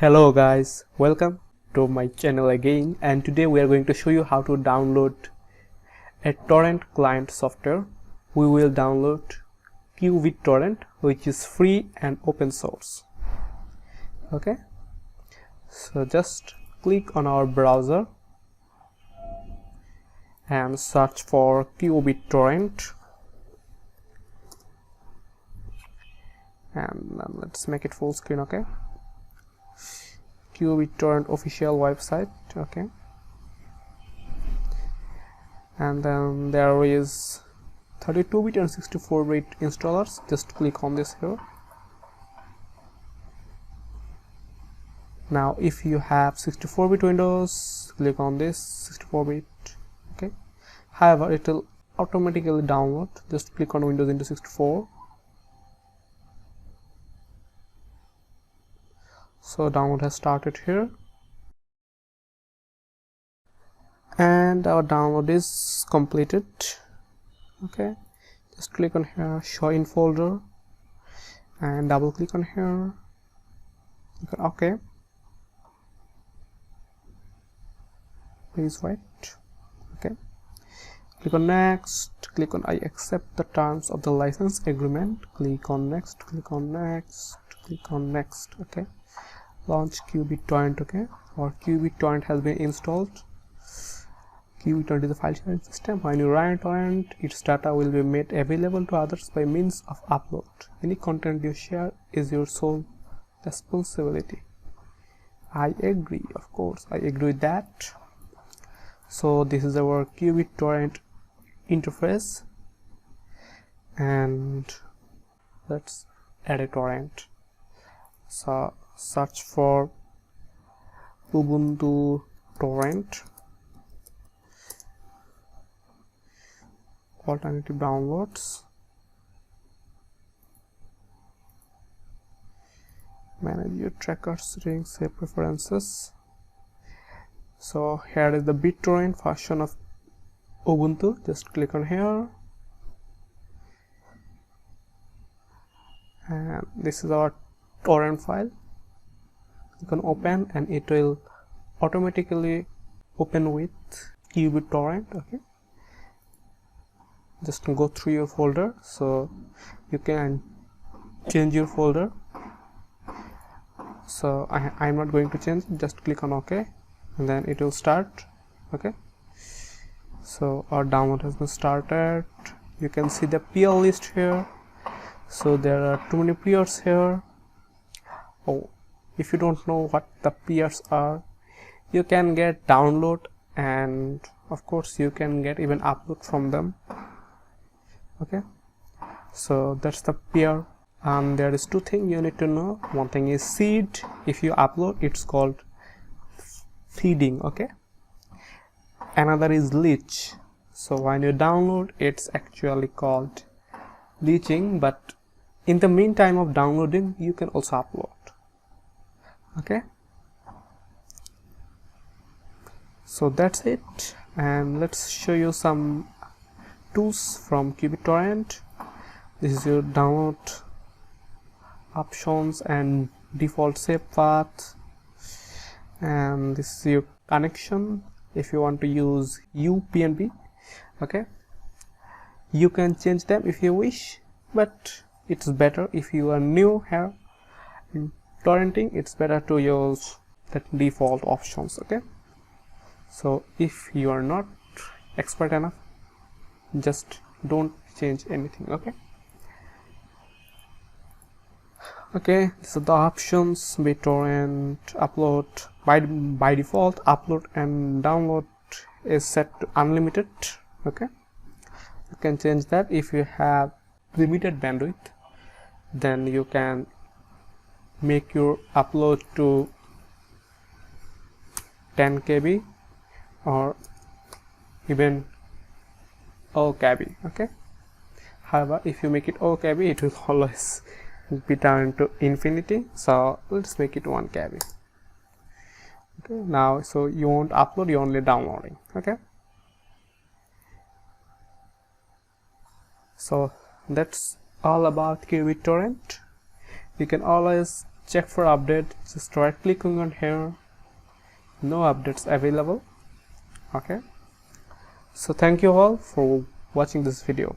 Hello guys, welcome to my channel again, and today we are going to show you how to download a torrent client software. We will download qBittorrent, which is free and open source. Okay, so just click on our browser and search for qBittorrent, and let's make it full screen. Okay, qBittorrent official website. Okay, and then there is 32-bit and 64-bit installers. Just click on this here. Now if you have 64-bit Windows, click on this 64-bit. okay, however it will automatically download. Just click on Windows into 64. So download has started here, and our download is completed. Okay, just click on here, show in folder, and double click on here. Click on OK. Please wait. Okay, click on next, click on I accept the terms of the license agreement. Click on next, click on next, click on next. Okay, launch qBittorrent. Okay, or qBittorrent has been installed. qBittorrent is a file sharing system. When you run a torrent, its data will be made available to others by means of upload. Any content you share is your sole responsibility. I agree, of course, I agree with that. So this is our qBittorrent interface, and let's add a torrent. So search for Ubuntu torrent, alternative downloads, manage your tracker settings, save preferences. So here is the BitTorrent version of Ubuntu. Just click on here, and this is our torrent file. You can open, and it will automatically open with qBittorrent. Okay, just go through your folder, so you can change your folder. So I'm not going to change. Just click on OK, and then it will start. Okay, so our download has been started. You can see the peer list here. So there are too many peers here. Oh, if you don't know what the peers are, you can get download, and of course you can get even upload from them. Okay, so that's the peer. And there is two things you need to know. One thing is seed. If you upload, it's called feeding. Okay, another is leech. So when you download, it's actually called leeching, but in the meantime of downloading, you can also upload. Okay, so that's it, and let's show you some tools from qBittorrent. This is your download options and default save path, and this is your connection. If you want to use UPnB, okay, you can change them if you wish, but it's better if you are new here in torrenting, it's better to use that default options. Okay, so if you are not expert enough, just don't change anything. Okay, so the options: BitTorrent, upload. By default, upload and download is set to unlimited. Okay, you can change that. If you have limited bandwidth, then you can make your upload to 10 KB or even all KB. Okay, however, if you make it all KB, it will always be turned to infinity. So let's make it 1 KB. Okay, now so you won't upload, you're only downloading. Okay, so that's all about qBittorrent. You can always check for update, just right clicking on here, no updates available. Okay, so thank you all for watching this video.